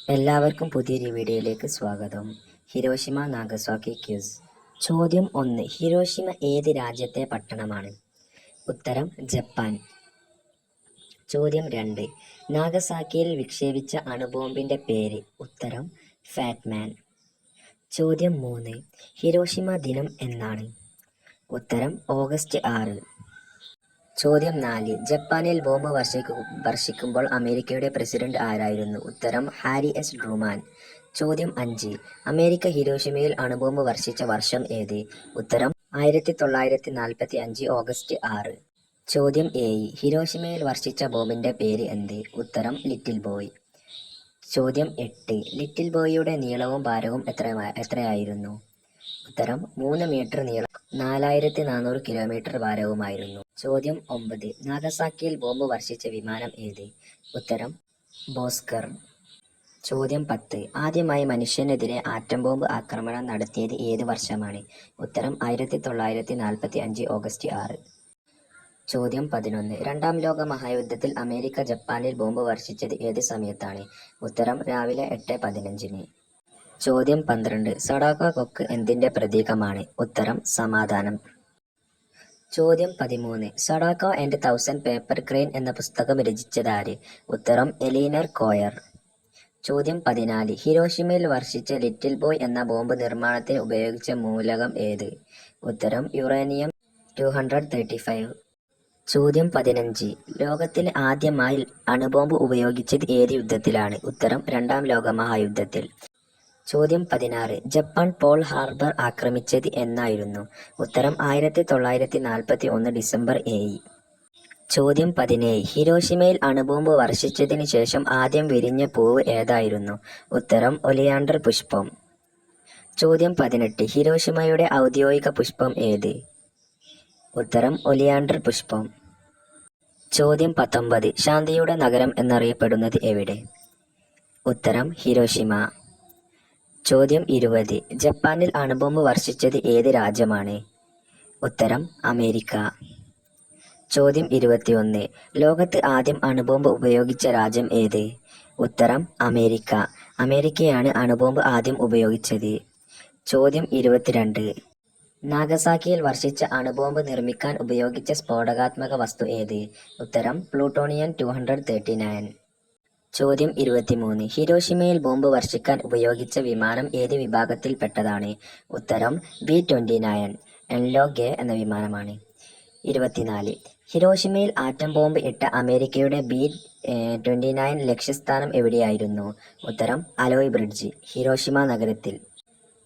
എല്ലാവർക്കും പുതിയൊരു വീഡിയോയിലേക്ക് സ്വാഗതം. Hiroshima Nagasaki quiz. ചോദ്യം 1. ഹിരോഷിമ ഏത് രാജ്യത്തെ പട്ടണമാണ്? ഉത്തരം ജപ്പാൻ. ചോദ്യം 2. നാഗസാക്കിയിൽ വിക്ഷേപിച്ച അണുബോംബിന്റെ പേര്? ഉത്തരം ഫാറ്റ്മാൻ. ചോദ്യം 3. ഹിരോഷിമ ദിനം എന്നാണ്? ഉത്തരം ഓഗസ്റ്റ് 6. ചോദ്യം 4. ജപ്പാനിൽ ബോംബ് വർഷിക്കുമ്പോൾ അമേരിക്കയുടെ പ്രസിഡന്റ് ആരായിരുന്നു? ഉത്തരം ഹാരി എസ് ട്രൂമാൻ. ചോദ്യം 5. അമേരിക്ക ഹിരോഷിമയിൽ അണുബോംബ് വർഷിച്ച വർഷം ഏത്? ഉത്തരം 1945 ഓഗസ്റ്റ് 6. ചോദ്യം 7. ഹിരോഷിമയിൽ വർഷിച്ച ബോംബിന്റെ പേര് എന്ത്? ഉത്തരം ലിറ്റിൽ ബോയ്. ചോദ്യം 8. ലിറ്റിൽ ബോയിയുടെ നീളവും ഭാരവും എത്രയായിരുന്നു? ഉത്തരം 3 മീറ്റർ നീളം 4400 കിലോമീറ്റർ ഭാരവുമായിരുന്നു. ചോദ്യം 9. നാഗസാക്കിയിൽ ബോംബ് വർഷിച്ച വിമാനം ഏത്? ഉത്തരം ബോസ്കർ. ചോദ്യം 10. ആദ്യമായി മനുഷ്യനെതിരെ ആറ്റം ബോംബ് ആക്രമണം നടത്തിയത് ഏത് വർഷമാണ്? ഉത്തരം 1945 ഓഗസ്റ്റ് 6. ചോദ്യം 11. രണ്ടാം ലോക മഹായുദ്ധത്തിൽ അമേരിക്ക ജപ്പാനിൽ ബോംബ് വർഷിച്ചത് ഏത് സമയത്താണ്? ഉത്തരം രാവിലെ 8:15. ചോദ്യം 12. സഡാക്ക കൊക്ക് എന്തിന്റെ പ്രതീകമാണ്? ഉത്തരം സമാധാനം. ചോദ്യം 13. സഡാക്ക ആൻഡ് 1000 പേപ്പർ ക്രെയിൻ എന്ന പുസ്തകം രചിച്ചതാര്? ഉത്തരം എലീനർ കോയർ. ചോദ്യം 14. ഹിരോഷിമയിൽ വർഷിച്ച ലിറ്റിൽ ബോയ് എന്ന ബോംബ് നിർമ്മാണത്തിന് ഉപയോഗിച്ച മൂലകം ഏത്? ഉത്തരം യുറേനിയം 235. ചോദ്യം 15. ലോകത്തിൽ ആദ്യമായി അണുബോംബ് ഉപയോഗിച്ചത് ഏത് യുദ്ധത്തിലാണ്? ഉത്തരം രണ്ടാം ലോക മഹായുദ്ധത്തിൽ. ചോദ്യം 16. ജപ്പാൻ പേൾ ഹാർബർ ആക്രമിച്ചത് എന്നായിരുന്നു? ഉത്തരം 1941 ഡിസംബർ 7. ചോദ്യം 17. ഹിരോഷിമയിൽ അണുബോംബ് വർഷിച്ചതിന് ശേഷം ആദ്യം വിരിഞ്ഞ പൂവ് ഏതായിരുന്നു? ഉത്തരം ഒലിയാണ്ടർ പുഷ്പം. ചോദ്യം 18. ഹിരോഷിമയുടെ ഔദ്യോഗിക പുഷ്പം ഏത്? ഉത്തരം ഒലിയാണ്ടർ പുഷ്പം. ചോദ്യം 19. ശാന്തിയുടെ നഗരം എന്നറിയപ്പെടുന്നത് എവിടെ? ഉത്തരം ഹിരോഷിമ. ചോദ്യം 20. ജപ്പാനിൽ അണുബോംബ് വർഷിച്ചത് ഏത് രാജ്യമാണ്? ഉത്തരം അമേരിക്ക. ചോദ്യം 21. ലോകത്ത് ആദ്യം അണുബോംബ് ഉപയോഗിച്ച രാജ്യം ഏത്? ഉത്തരം അമേരിക്ക. അമേരിക്കയാണ് അണുബോംബ് ആദ്യം ഉപയോഗിച്ചത്. ചോദ്യം 22. നാഗസാക്കിയിൽ വർഷിച്ച അണുബോംബ് നിർമ്മിക്കാൻ ഉപയോഗിച്ച സ്ഫോടകാത്മക വസ്തു ഏത്? ഉത്തരം പ്ലൂട്ടോണിയം 239. ചോദ്യം 23. ഹിരോഷിമയിൽ ബോംബ് വർഷിക്കാൻ ഉപയോഗിച്ച വിമാനം ഏത് വിഭാഗത്തിൽപ്പെട്ടതാണ്? ഉത്തരം B-29 എൻലോഗ് എന്ന വിമാനമാണ്. 24. ഹിരോഷിമയിൽ ആറ്റം ബോംബ് ഇട്ട അമേരിക്കയുടെ B-29 ലക്ഷ്യസ്ഥാനം എവിടെയായിരുന്നു? ഉത്തരം അലോയ് ബ്രിഡ്ജ്, ഹിരോഷിമ നഗരത്തിൽ.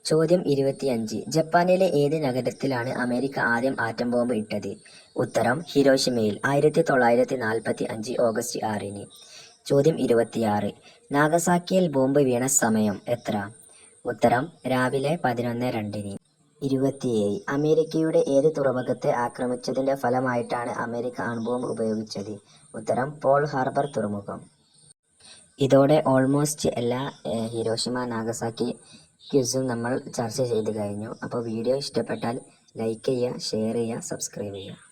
ചോദ്യം 25. ജപ്പാനിലെ ഏത് നഗരത്തിലാണ് അമേരിക്ക ആദ്യം ആറ്റം ബോംബ് ഇട്ടത്? ഉത്തരം ഹിരോഷിമയിൽ 1945 ഓഗസ്റ്റ് 6. ചോദ്യം 26. നാഗസാക്കിയിൽ ബോംബ് വീണ സമയം എത്ര? ഉത്തരം രാവിലെ 11:02. 27. അമേരിക്കയുടെ ഏത് തുറമുഖത്തെ ആക്രമിച്ചതിന്റെ ഫലമായിട്ടാണ് അമേരിക്ക അണുബോംബ് ഉപയോഗിച്ചത്? ഉത്തരം പേൾ ഹാർബർ തുറമുഖം. ഇതോടെ ഓൾമോസ്റ്റ് എല്ലാ ഹിരോഷിമ നാഗസാക്കി ക്വിസും നമ്മൾ ചർച്ച ചെയ്ത് കഴിഞ്ഞു. അപ്പോൾ വീഡിയോ ഇഷ്ടപ്പെട്ടാൽ ലൈക്ക് ചെയ്യുക, ഷെയർ ചെയ്യുക, സബ്സ്ക്രൈബ് ചെയ്യുക.